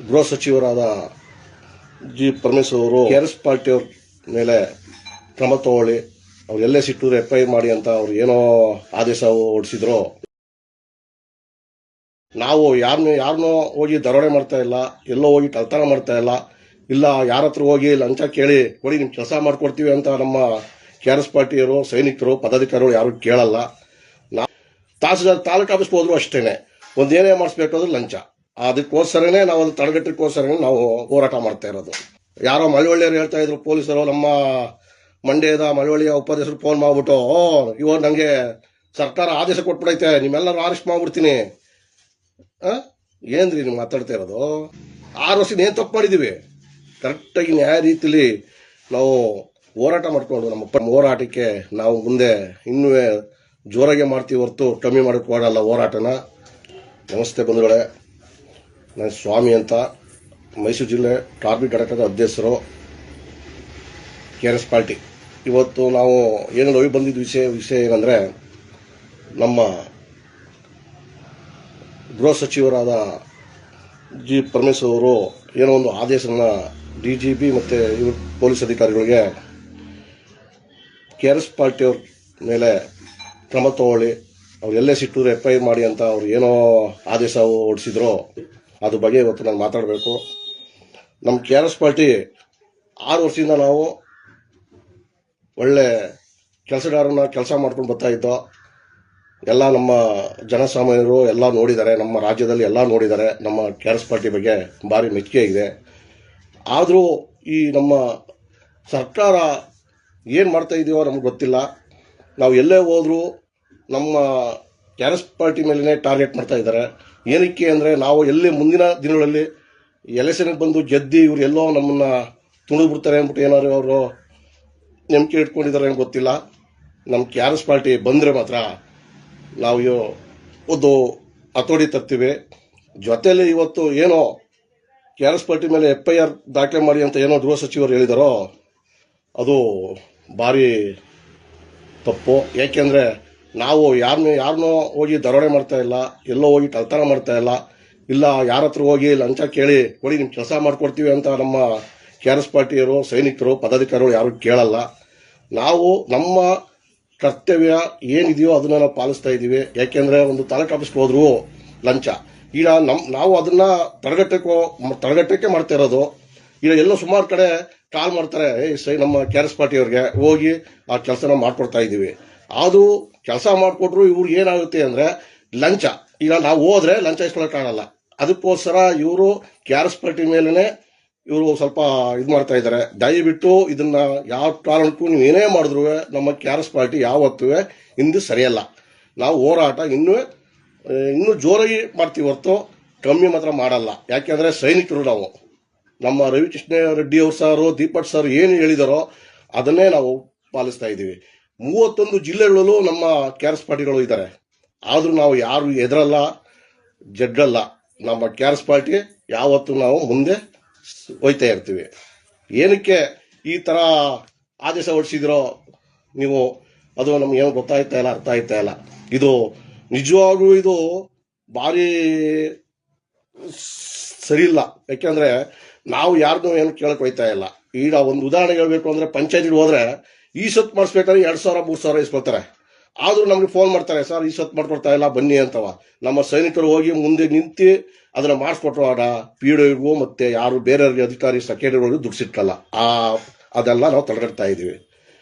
ಗೃಹ ಸಚಿವರಾದ ಜಿ ಪರಮೇಶ್ವರ್ ಅವರು ಕೆಆರ್ಎಸ್ ಪಾರ್ಟಿಯವ್ರ ಮೇಲೆ ಕ್ರಮ ತಗೊಳ್ಳಿ, ಅವ್ರು ಎಲ್ಲೇ ಸಿಟ್ಟೂರು FIR ಮಾಡಿ ಅಂತ ಅವ್ರು ಏನೋ ಆದೇಶ ಹೊರಡಿಸಿದ್ರು. ನಾವು ಯಾರನ್ನೋ ಹೋಗಿ ದರೋಡೆ ಮಾಡ್ತಾ ಇಲ್ಲ, ಎಲ್ಲೋ ಹೋಗಿ ಕಳ್ತನ ಮಾಡ್ತಾ ಇಲ್ಲ ಯಾರ ಹತ್ರ ಹೋಗಿ ಲಂಚ ಕೇಳಿ ಕೊಡಿ ನಿಮ್ ಕೆಲಸ ಮಾಡ್ಕೊಡ್ತೀವಿ ಅಂತ ನಮ್ಮ ಕೆಆರ್ಎಸ್ ಪಾರ್ಟಿಯವರು, ಸೈನಿಕರು, ಪದಾಧಿಕಾರಿಗಳು ಯಾರು ಕೇಳಲ್ಲ. ತಹಸೀಲ್ದಾರ್ ತಾಲೂಕು ಆಫೀಸ್ಗೆ ಹೋದ್ರು ಅಷ್ಟೇನೆ, ಒಂದೇನೇ ಮಾಡಿಸ್ಬೇಕಾದ್ರೂ ಲಂಚ. ಅದಕ್ಕೋಸ್ಕರನೇ ನಾವು ಅದು ತಡೆಗಟ್ಟಕ್ಕೋಸ್ಕರನೇ ನಾವು ಹೋರಾಟ ಮಾಡ್ತಾ ಇರೋದು. ಯಾರೋ ಮಳವಳ್ಳಿಯವರು ಹೇಳ್ತಾ ಇದ್ರು, ಪೊಲೀಸರು ನಮ್ಮ ಮಂಡ್ಯದ ಮಳವಳ್ಳಿಯ ಉಪಾಧ್ಯಕ್ಷರು ಫೋನ್ ಮಾಡ್ಬಿಟ್ಟು, ಇವಾಗ ನಂಗೆ ಸರ್ಕಾರ ಆದೇಶ ಕೊಟ್ಬಿಡೈತೆ, ನಿಮ್ಮೆಲ್ಲರೂ ಅರೆಸ್ಟ್ ಮಾಡ್ಬಿಡ್ತೀನಿ. ಏನ್ರಿ ನೀವು ಮಾತಾಡ್ತಾ ಇರೋದು? 6 ವರ್ಷದ ಏನ್ ತಪ್ಪು ಮಾಡಿದೀವಿ? ಕರೆಕ್ಟಾಗಿ ನ್ಯಾಯ ರೀತಿಲಿ ನಾವು ಹೋರಾಟ ಮಾಡ್ಕೊಂಡು ನಮ್ಮ ಹೋರಾಟಕ್ಕೆ ನಾವು ಮುಂದೆ ಇನ್ನೂ ಜೋರಾಗೆ ಮಾಡ್ತೀವಿ ಹೊರತು ಕಮ್ಮಿ ಮಾಡೋಕೆ ಹೋಗಲ್ಲ ಹೋರಾಟನ. ನಮಸ್ತೆ ಬಂಧುಗಳೇ, ನಾನು ಸ್ವಾಮಿ ಅಂತ, ಮೈಸೂರು ಜಿಲ್ಲೆ ಕಾರ್ಮಿಕ ಘಟಕದ ಅಧ್ಯಕ್ಷರು, ಕೆಆರ್ಎಸ್ ಪಾರ್ಟಿ. ಇವತ್ತು ನಾವು ಏನು ಹೋಗಿ ಬಂದಿದ್ದ ವಿಷಯ ಏನಂದ್ರೆ, ನಮ್ಮ ಗೃಹ ಸಚಿವರಾದ ಜಿ ಪರಮೇಶ್ವರ್ ಅವರು ಏನೋ ಒಂದು ಆದೇಶನ DGP ಮತ್ತೆ ಪೊಲೀಸ್ ಅಧಿಕಾರಿಗಳಿಗೆ ಕೆಆರ್ಎಸ್ ಪಾರ್ಟಿಯವ್ರ ಮೇಲೆ ಕ್ರಮ ತಗೊಳ್ಳಿ, ಅವ್ರು ಎಲ್ಲೇ ಸಿಟ್ಟೂರು FIR ಮಾಡಿ ಅಂತ ಅವ್ರು ಏನೋ ಆದೇಶ ಹೊರಡಿಸಿದ್ರು. ಅದ್ರ ಬಗ್ಗೆ ಇವತ್ತು ನಾನು ಮಾತಾಡಬೇಕು. ನಮ್ಮ ಕೆಆರ್ಎಸ್ ಪಾರ್ಟಿ 6 ವರ್ಷದಿಂದ ನಾವು ಒಳ್ಳೆ ಕೆಲಸಗಾರನ ಕೆಲಸ ಮಾಡ್ಕೊಂಡು ಬರ್ತಾ ಇದ್ದೋ. ಎಲ್ಲ ನಮ್ಮ ಜನಸಾಮಾನ್ಯರು ಎಲ್ಲ ನೋಡಿದ್ದಾರೆ, ನಮ್ಮ ರಾಜ್ಯದಲ್ಲಿ ಎಲ್ಲ ನೋಡಿದ್ದಾರೆ. ನಮ್ಮ ಕೆಆರ್ಎಸ್ ಪಾರ್ಟಿ ಬಗ್ಗೆ ಭಾರಿ ಮೆಚ್ಚುಗೆ ಇದೆ. ಆದರೂ ಈ ನಮ್ಮ ಸರ್ಕಾರ ಏನು ಮಾಡ್ತಾ ಇದೆಯೋ ನಮ್ಗೆ ಗೊತ್ತಿಲ್ಲ. ನಾವು ಎಲ್ಲೇ ಹೋದ್ರೂ ನಮ್ಮ ಕೆಆರ್ಎಸ್ ಪಾರ್ಟಿ ಮೇಲೇ ಟಾರ್ಗೆಟ್ ಮಾಡ್ತಾ ಇದ್ದಾರೆ. ಏನಕ್ಕೆ ಅಂದರೆ, ನಾವು ಎಲ್ಲಿ ಮುಂದಿನ ದಿನಗಳಲ್ಲಿ ಎಲೆಕ್ಷನ್ಗೆ ಬಂದು ಗೆದ್ದಿ ಇವ್ರು ಎಲ್ಲೋ ನಮ್ಮನ್ನ ತುಳಿದು ಬಿಡ್ತಾರೆ ಅಂದ್ಬಿಟ್ಟು ಏನಾದ್ರು ಅವರು ನಂಬಿಕೆ ಇಟ್ಕೊಂಡಿದ್ದಾರೆ ಅಂತ ಗೊತ್ತಿಲ್ಲ. ನಮ್ಮ ಕೆಆರ್ಎಸ್ ಪಾರ್ಟಿ ಬಂದರೆ ಮಾತ್ರ ನಾವು ಒಂದು ಹತೋಟಿ ತರ್ತೀವಿ. ಜೊತೆಯಲ್ಲಿ ಇವತ್ತು ಏನೋ ಕೆಆರ್ಎಸ್ ಪಾರ್ಟಿ ಮೇಲೆ FIR ದಾಖಲೆ ಮಾಡಿ ಅಂತ ಏನೋ ಗೃಹ ಸಚಿವರು ಹೇಳಿದಾರೋ, ಅದು ಭಾರಿ ತಪ್ಪು. ಯಾಕೆಂದ್ರೆ ನಾವು ಯಾರನ್ನೋ ಹೋಗಿ ದರೋಡೆ ಮಾಡ್ತಾ ಇಲ್ಲ, ಎಲ್ಲೋ ಹೋಗಿ ಕಳ್ತನ ಮಾಡ್ತಾ ಇಲ್ಲ ಯಾರ ಹತ್ರ ಹೋಗಿ ಲಂಚ ಕೇಳಿ ಕೊಡಿ ನಿಮ್ ಕೆಲಸ ಮಾಡ್ಕೊಡ್ತೀವಿ ಅಂತ ನಮ್ಮ ಕೆಆರ್ಎಸ್ ಪಾರ್ಟಿಯವರು, ಸೈನಿಕರು, ಪದಾಧಿಕಾರಿಗಳು ಯಾರು ಕೇಳಲ್ಲ. ನಾವು ನಮ್ಮ ಕರ್ತವ್ಯ ಏನಿದೆಯೋ ಅದನ್ನ ನಾವು ಪಾಲಿಸ್ತಾ ಇದ್ದೀವಿ. ಯಾಕೆಂದ್ರೆ ಒಂದು ತಾಲೂಕು ಆಫೀಸ್ಗೆ ಹೋದ್ರು ಲಂಚ, ಈಗ ನಾವು ಅದನ್ನ ತಡೆಗಟ್ಟಕ್ಕೆ ಮಾಡ್ತಾ ಇರೋದು. ಈಗ ಎಲ್ಲೋ ಸುಮಾರು ಕಡೆ ಕಾಲ್ ಮಾಡ್ತಾರೆ, ನಮ್ಮ ಕೆಆರ್ಎಸ್ ಪಾರ್ಟಿಯವ್ರಿಗೆ ಹೋಗಿ ಆ ಕೆಲಸನ ಮಾಡ್ಕೊಡ್ತಾ ಇದ್ದೀವಿ. ಅದು ಕೆಲಸ ಮಾಡಿಕೊಟ್ರು ಇವ್ರು ಏನಾಗುತ್ತೆ ಅಂದ್ರೆ ಲಂಚ. ಈಗ ನಾವು ಹೋದ್ರೆ ಲಂಚ ಇಸ್ಕೊಳ್ಳೋಕ್ಕಾಗಲ್ಲ. ಅದಕ್ಕೋಸ್ಕರ ಇವರು ಕೆಆರ್ಎಸ್ ಪಾರ್ಟಿ ಮೇಲೆನೆ ಇವರು ಸ್ವಲ್ಪ ಇದು ಮಾಡ್ತಾ ಇದ್ದಾರೆ. ದಯವಿಟ್ಟು ಇದನ್ನ ಯಾವ ಕಾರಣಕ್ಕೂ ನೀವು ಏನೇ ಮಾಡಿದ್ರು ನಮ್ಮ ಕೆಆರ್ಎಸ್ ಪಾರ್ಟಿ ಯಾವತ್ತೂ ಹಿಂದೆ ಸರಿಯಲ್ಲ. ನಾವು ಹೋರಾಟ ಇನ್ನೂ ಜೋರಾಗಿ ಮಾಡ್ತೀವಿ ಹೊರತು ಕಮ್ಮಿ ಮಾತ್ರ ಮಾಡಲ್ಲ. ಯಾಕೆಂದ್ರೆ ಸೈನಿಕರು ನಾವು. ನಮ್ಮ ರವಿಕೃಷ್ಣ ರೆಡ್ಡಿ ಅವ್ರ ಸಾರು, ದೀಪಕ್ ಸರ್ ಏನು ಹೇಳಿದಾರೋ ಅದನ್ನೇ ನಾವು ಪಾಲಿಸ್ತಾ ಇದ್ದೀವಿ. 31 ಜಿಲ್ಲೆಗಳಲ್ಲೂ ನಮ್ಮ ಕೆಆರ್ಎಸ್ ಪಾರ್ಟಿಗಳು ಇದ್ದಾರೆ. ಆದ್ರೂ ನಾವು ಯಾರು ಎದುರಲ್ಲ, ಜಡ್ಡಲ್ಲ. ನಮ್ಮ ಕೆಆರ್ಎಸ್ ಪಾರ್ಟಿ ಯಾವತ್ತೂ ನಾವು ಮುಂದೆ ಹೋಯ್ತಾ ಇರ್ತೀವಿ. ಏನಕ್ಕೆ ಈ ತರ ಆದೇಶ ಹೊರಡಿಸಿದಿರೋ ನೀವು, ಅದು ನಮ್ಗೆ ಏನು ಗೊತ್ತಾಯ್ತಾ ಇಲ್ಲ, ಅರ್ಥ ಆಯ್ತಾ ಇಲ್ಲ. ಇದು ನಿಜವಾಗ್ಲೂ ಇದು ಭಾರಿ ಸರಿ ಇಲ್ಲ. ಯಾಕೆಂದ್ರೆ ನಾವು ಯಾರ್ದು ಏನು ಕೇಳಕ್ ಹೋಯ್ತಾ ಇಲ್ಲ. ಈಗ ಒಂದು ಉದಾಹರಣೆ ಹೇಳ್ಬೇಕು ಅಂದ್ರೆ, ಪಂಚಾಯತಿಗೆ ಹೋದ್ರೆ ಈ ಸತ್ ಮಾಡಿಸ್ಬೇಕಾದ್ರೆ 2,000 3,000 ಇಸ್ಕೊಳ್ತಾರೆ. ಆದ್ರೂ ನಮ್ಗೆ ಫೋನ್ ಮಾಡ್ತಾರೆ, ಸರ್ ಈ ಸತ್ ಮಾಡ್ಕೊಡ್ತಾ ಇಲ್ಲ ಬನ್ನಿ ಅಂತವ. ನಮ್ಮ ಸೈನಿಕರು ಹೋಗಿ ಮುಂದೆ ನಿಂತು ಅದನ್ನ ಮಾಡಿಸ್ಕೊಟ್ರುವಾಗ PDO ಮತ್ತೆ ಯಾರು ಬೇರೆ ಅಧಿಕಾರಿ ಸೆಕ್ರೆಟರಿಗಳು ದುಡ್ಡು ಸಿಕ್ಕಲ್ಲ. ಅದೆಲ್ಲ ನಾವು ತಡೆಗಟ್ತಾ ಇದೀವಿ.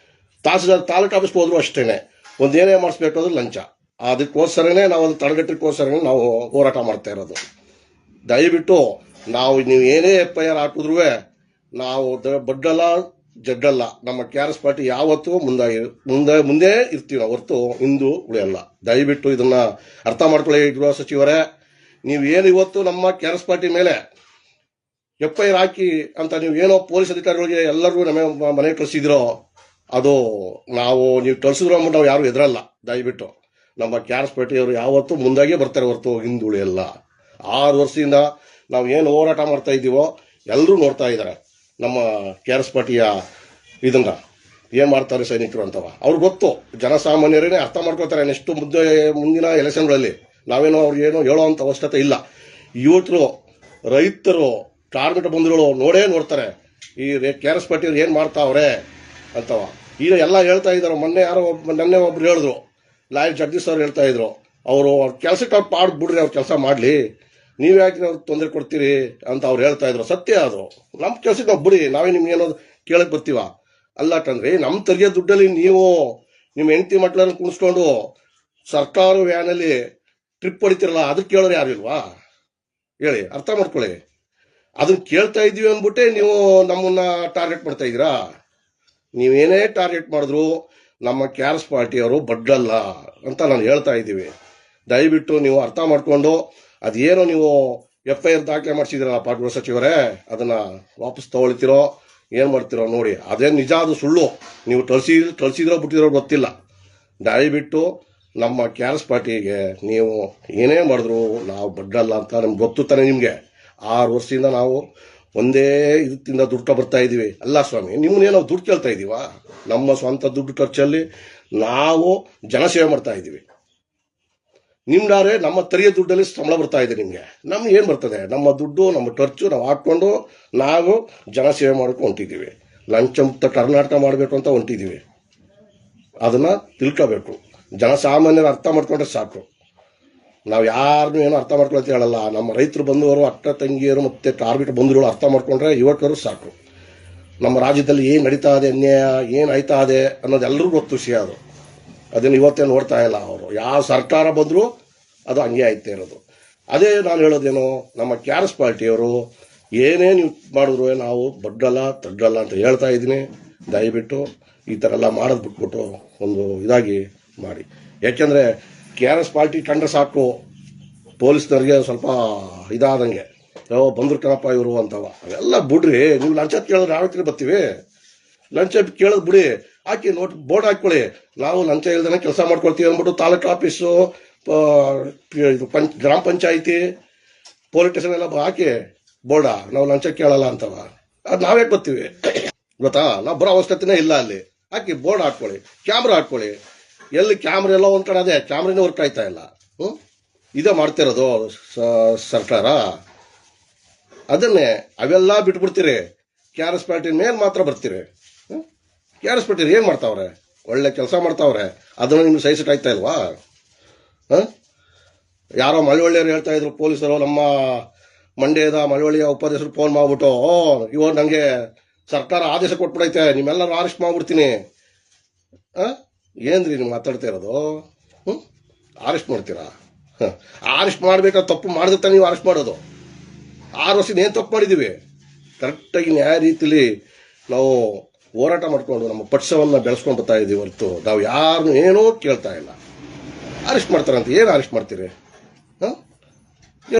ತಹಸೀಲ್ದಾರ್ ತಾಲೂಕು ಆಫೀಸ್ಗೆ ಹೋದ್ರು ಅಷ್ಟೇನೆ, ಒಂದೇನೇ ಮಾಡಿಸ್ಬೇಕಾದ್ರೂ ಲಂಚ. ಅದಕ್ಕೋಸ್ಕರನೇ ನಾವು ಅದು ತಡೆಗಟ್ಟಕ್ಕೋಸ್ಕರನೇ ನಾವು ಹೋರಾಟ ಮಾಡ್ತಾ ಇರೋದು. ದಯವಿಟ್ಟು ನೀವು ಏನೇ FIR ಹಾಕಿದ್ರು ನಾವು ಬಡ್ಡಲ್ಲ ಜಡ್ಡಲ್ಲ. ನಮ್ಮ ಕೆಆರ್ಎಸ್ ಪಾರ್ಟಿ ಯಾವತ್ತೂ ಮುಂದೆ ಇರ್ತೀವಿ ನಾವು ಹೊರತು ಹಿಂದೂ ಉಳಿಯಲ್ಲ. ದಯವಿಟ್ಟು ಇದನ್ನ ಅರ್ಥ ಮಾಡ್ಕೊಳ್ಳಿ ಗೃಹ ಸಚಿವರೇ. ನೀವು ಏನು ಇವತ್ತು ನಮ್ಮ ಕೆಆರ್ಎಸ್ ಪಾರ್ಟಿ ಮೇಲೆ FIR ಹಾಕಿ ಅಂತ ನೀವು ಏನೋ ಪೊಲೀಸ್ ಅಧಿಕಾರಿಗಳಿಗೆ ಎಲ್ಲರಿಗೂ ನಮ್ಮ ಮನೆ ಕಳಿಸಿದಿರೋ, ಅದು ನೀವು ಕಳಿಸಿದ್ರು ಅಂದ್ಬಿಟ್ಟು ನಾವು ಯಾರು ಎದುರಲ್ಲ. ದಯವಿಟ್ಟು ನಮ್ಮ ಕೆಆರ್ಎಸ್ ಪಾರ್ಟಿಯವರು ಯಾವತ್ತೂ ಮುಂದಾಗೆ ಬರ್ತಾರೆ ಹೊರತು ಹಿಂದುಳಿಯಲ್ಲ. 6 ವರ್ಷದಿಂದ ನಾವು ಏನು ಹೋರಾಟ ಮಾಡ್ತಾ ಇದ್ದೀವೋ ಎಲ್ಲರೂ ನೋಡ್ತಾ ಇದ್ದಾರೆ. ನಮ್ಮ ಕೆಆರ್ಎಸ್ ಪಾರ್ಟಿಯ ಇದನ್ನ ಏನ್ ಮಾಡ್ತಾರೆ ಸೈನಿಕರು ಅಂತವ ಅವ್ರಿಗೆ ಗೊತ್ತು. ಜನಸಾಮಾನ್ಯರೇನೆ ಅರ್ಥ ಮಾಡ್ಕೋತಾರೆ. ನೆಕ್ಸ್ಟ್ ಮುಂದಿನ ಎಲೆಕ್ಷನ್ಗಳಲ್ಲಿ ನಾವೇನೋ ಅವ್ರಿಗೇನೋ ಹೇಳೋ ಅಂತ ಅವಶ್ಯಕತೆ ಇಲ್ಲ. ಯುವಕರು, ರೈತರು, ಕಾರ್ಮಿಕ ಬಂಧುಗಳು ನೋಡ್ತಾರೆ ಈ KRS ಪಾಟೀಲ್ ಏನು ಮಾಡ್ತಾವ್ರೆ ಅಂತವ. ಈಗ ಎಲ್ಲ ಹೇಳ್ತಾ ಇದ್ದಾರೆ. ಮೊನ್ನೆ ನೆನ್ನೆ ಒಬ್ರು ಹೇಳಿದ್ರು, ಲಾಯರ್ ಜಗದೀಶ್ ಅವ್ರು ಹೇಳ್ತಾ ಇದ್ರು, ಅವರು ಅವ್ರ ಕೆಲಸಕ್ಕೆ ಅವ್ರು ಬಿಡ್ರಿ, ಅವ್ರ ಕೆಲಸ ಮಾಡಲಿ, ನೀವು ಯಾಕೆ ಅವ್ರಿಗೆ ತೊಂದರೆ ಕೊಡ್ತೀರಿ ಅಂತ ಅವ್ರು ಹೇಳ್ತಾ ಇದ್ರು. ಸತ್ಯ ಅದು. ನಮ್ಮ ಕೆಲಸಕ್ಕೆ ನಾವು ಬಿಡಿ, ನಾವೇ ನಿಮ್ಗೆ ಏನೋ ಕೇಳಕ್ ಬರ್ತೀವ ಅಲ್ಲಕಂದ್ರೆ ನಮ್ಮ ತೆರಿಗೆ ದುಡ್ಡಲ್ಲಿ ನೀವು ನಿಮ್ಮ ಹೆಂಡತಿ ಮಕ್ಕಳನ್ನು ಕುಣಿಸ್ಕೊಂಡು ಸರ್ಕಾರ ವ್ಯಾನಲ್ಲಿ ಟ್ರಿಪ್ ಹೊಡಿತಿರಲ್ಲ, ಅದಕ್ಕೆ ಕೇಳೋರು ಯಾರಿಲ್ವಾ ಹೇಳಿ? ಅರ್ಥ ಮಾಡ್ಕೊಳ್ಳಿ. ಅದನ್ನ ಕೇಳ್ತಾ ಇದೀವಿ ಅಂದ್ಬಿಟ್ಟೆ ನೀವು ನಮ್ಮನ್ನ ಟಾರ್ಗೆಟ್ ಮಾಡ್ತಾ ಇದ್ದೀರಾ. ನೀವೇನೇ ಟಾರ್ಗೆಟ್ ಮಾಡಿದ್ರು ನಮ್ಮ KRS ಪಾರ್ಟಿಯವರು ಬಡ್ಡಲ್ಲ ಅಂತ ನಾನು ಹೇಳ್ತಾ ಇದ್ದೀವಿ. ದಯವಿಟ್ಟು ನೀವು ಅರ್ಥ ಮಾಡ್ಕೊಂಡು ಅದೇನೋ ನೀವು FIR ದಾಖಲೆ ಮಾಡಿಸಿದಿರಲ್ಲ ಪಾಟೀಲ್ ಸಚಿವರೇ, ಅದನ್ನ ವಾಪಸ್ ತಗೊಳ್ತಿರೋ ಏನ್ ಮಾಡ್ತಿರೋ ನೋಡಿ. ಅದೇನು ನಿಜ, ಅದು ಸುಳ್ಳು, ನೀವು ಕಳ್ಸಿದ್ರೋ ಬಿಟ್ಟಿರೋ ಗೊತ್ತಿಲ್ಲ. ದಯವಿಟ್ಟು ನಮ್ಮ KRS ಪಾರ್ಟಿಗೆ ನೀವು ಏನೇ ಮಾಡಿದ್ರು ನಾವು ಬಡ್ಡಲ್ಲ ಅಂತ ನಮ್ಗೆ ಗೊತ್ತು ತಾನೆ. ನಿಮ್ಗೆ 6 ವರ್ಷದಿಂದ ನಾವು ಒಂದೇ ಇದಕ್ಕಿಂತ ದುಡ್ಡು ಬರ್ತಾ ಇದೀವಿ. ಅಲ್ಲ ಸ್ವಾಮಿ, ನಿಮ್ಮನ್ನೇ ನಾವು ದುಡ್ಡು ಕೇಳ್ತಾ ಇದೀವ? ನಮ್ಮ ಸ್ವಂತ ದುಡ್ಡು ಖರ್ಚಲ್ಲಿ ನಾವು ಜನಸೇವೆ ಮಾಡ್ತಾ ಇದೀವಿ. ನಿಮ್ದಾರೆ ನಮ್ಮ ತೆರಿಗೆ ದುಡ್ಡಲ್ಲಿ ಸಂಬಳ ಬರ್ತಾ ಇದೆ ನಿಮ್ಗೆ. ನಮ್ಗೆ ಏನ್ ಬರ್ತದೆ? ನಮ್ಮ ದುಡ್ಡು, ನಮ್ಮ ಖರ್ಚು ನಾವು ಹಾಕೊಂಡು ನಾವು ಜನಸೇವೆ ಮಾಡ್ಕೊಂಡು ಹೊಂಟಿದ್ದೀವಿ. ಲಂಚ ಮುಕ್ತ ಕರ್ನಾಟಕ ಮಾಡಬೇಕು ಅಂತ ಹೊಂಟಿದ್ದೀವಿ. ಅದನ್ನ ತಿಳ್ಕೋಬೇಕು. ಜನಸಾಮಾನ್ಯರು ಅರ್ಥ ಮಾಡ್ಕೊಂಡ್ರೆ ಸಾಕು. ನಾವು ಯಾರನ್ನೂ ಏನೋ ಅರ್ಥ ಮಾಡ್ಕೊಳ್ತೀವಿ ಹೇಳಲ್ಲ. ನಮ್ಮ ರೈತರು ಬಂದವರು, ಅಕ್ಕ ತಂಗಿಯರು ಮತ್ತೆ ಕಾರ್ಮಿಕ ಬಂಧುಗಳು ಅರ್ಥ ಮಾಡ್ಕೊಂಡ್ರೆ ಯುವಕರು ಸಾಕು. ನಮ್ಮ ರಾಜ್ಯದಲ್ಲಿ ಏನು ನಡೀತಾ ಇದೆ, ಅನ್ಯಾಯ ಏನು ಆಯ್ತಾ ಇದೆ ಅನ್ನೋದೆಲ್ಲರಿಗೂ ಗೊತ್ತು ವಿಷಯ. ಅದು ಅದನ್ನು ಇವತ್ತೇ ನೋಡ್ತಾ ಇಲ್ಲ ಅವರು. ಯಾವ ಸರ್ಕಾರ ಬಂದರೂ ಅದು ಹಂಗೆ ಆಯ್ತಾ ಇರೋದು. ಅದೇ ನಾನು ಹೇಳೋದೇನು, ನಮ್ಮ KRS ಪಾರ್ಟಿಯವರು ಏನೇ ನೀವು ಮಾಡಿದ್ರು ನಾವು ಬಡ್ಡಲ್ಲ ತಡ್ಡಲ್ಲ ಅಂತ ಹೇಳ್ತಾ ಇದ್ದೀನಿ. ದಯವಿಟ್ಟು ಈ ಥರ ಎಲ್ಲ ಮಾಡೋದು ಬಿಟ್ಬಿಟ್ಟು ಒಂದು ಇದಾಗಿ ಮಾಡಿ. ಯಾಕೆಂದರೆ KRS ಪಾರ್ಟಿ ಕಂಡ್ರೆ ಸಾಕು ಪೊಲೀಸ್ನವ್ರಿಗೆ ಸ್ವಲ್ಪ ಇದಾದಂಗೆ, ಬಂದ್ರು ಕಣಪ್ಪ ಇವರು ಅಂತವ. ಅವೆಲ್ಲ ಬಿಡ್ರಿ. ನೀವು ಲಂಚ ಕೇಳಿದ್ರೆ ಯಾವ ಬರ್ತೀವಿ? ಲಂಚ ಕೇಳೋದು ಬಿಡಿ. ಹಾಕಿ ಬೋರ್ಡ್ ಹಾಕೊಳ್ಳಿ, ನಾವು ಲಂಚ ಇಲ್ದೇನೆ ಕೆಲಸ ಮಾಡ್ಕೊಳ್ತೀವಿ ಅಂದ್ಬಿಟ್ಟು. ತಾಲೂಕು ಆಫೀಸು, ಗ್ರಾಮ ಪಂಚಾಯಿತಿ, ಪೊಲೀಸ್ ಸ್ಟೇಷನ್ ಎಲ್ಲ ಹಾಕಿ ಬೋರ್ಡ, ನಾವು ಲಂಚ ಕೇಳಲ್ಲ ಅಂತವ. ಅದು ನಾವೇ ಬರ್ತೀವಿ ಗೊತ್ತಾ? ನಾವು ಬರೋ ಅವಶ್ಯಕತೆನೇ ಇಲ್ಲ. ಅಲ್ಲಿ ಹಾಕಿ ಬೋರ್ಡ್ ಹಾಕೊಳ್ಳಿ, ಕ್ಯಾಮ್ರಾ ಹಾಕೊಳ್ಳಿ. ಎಲ್ಲಿ ಕ್ಯಾಮ್ರಾ ಎಲ್ಲ ಒಂದ್ ಕಡೆ, ಅದೇ ಕ್ಯಾಮ್ರಾನೇ ವರ್ಕ್ ಆಯ್ತಾ ಇಲ್ಲ. ಇದೇ ಮಾಡ್ತಿರೋದು ಸರ್ಕಾರ. ಅದನ್ನೇ ಅವೆಲ್ಲ ಬಿಟ್ಬಿಡ್ತೀರಿ. KRS ಪಾರ್ಟಿ ಮೇಲೆ ಮಾತ್ರ ಬರ್ತೀರಿ. KRS ಪಾರ್ಟಿ ಏನ್ ಮಾಡ್ತಾವ್ರೆ? ಒಳ್ಳೆ ಕೆಲಸ ಮಾಡ್ತಾವ್ರೆ. ಅದನ್ನ ನಿಮ್ಗೆ ಸಹಿಸಕ್ ಆಯ್ತಾ ಇಲ್ವಾ? ಯಾರೋ ಮಳವಳ್ಳಿಯವರು ಹೇಳ್ತಾ ಇದ್ರು, ಪೊಲೀಸರು, ನಮ್ಮ ಮಂಡ್ಯದ ಮಳವಳ್ಳಿಯ ಉಪಾಧ್ಯಕ್ಷರು ಫೋನ್ ಮಾಡ್ಬಿಟ್ಟು, ಇವಾಗ ನಂಗೆ ಸರ್ಕಾರ ಆದೇಶ ಕೊಟ್ಬಿಡೈತೆ, ನಿಮ್ಮೆಲ್ಲರೂ ಅರೆಸ್ಟ್ ಮಾಡ್ಬಿಡ್ತೀನಿ. ಏನ್ರಿ ನೀವು ಮಾತಾಡ್ತಾ ಇರೋದು? ಅರೆಸ್ಟ್ ಮಾಡ್ತೀರಾ? ಅರೆಸ್ಟ್ ಮಾಡ್ಬೇಕಾದ್ರೆ ತಪ್ಪು ಮಾಡಿದ್ರೆ ನೀವು ಅರೆಸ್ಟ್ ಮಾಡೋದು. 6 ವರ್ಷದ ಏನ್ ತಪ್ಪು ಮಾಡಿದೀವಿ? ಕರೆಕ್ಟಾಗಿ ನ್ಯಾಯ ರೀತಿಲಿ ನಾವು ಹೋರಾಟ ಮಾಡ್ಕೊಂಡು ನಮ್ಮ ಪಕ್ಷವನ್ನ ಬೆಳೆಸ್ಕೊಂಡು ಬರ್ತಾ ಇದೀವಿ ಹೊರತು ನಾವು ಯಾರನ್ನು ಏನೂ ಕೇಳ್ತಾ ಇಲ್ಲ. ಅರೆಸ್ಟ್ ಮಾಡ್ತಾರಂತ ಏನು ಅರೆಸ್ಟ್ ಮಾಡ್ತೀರಿ?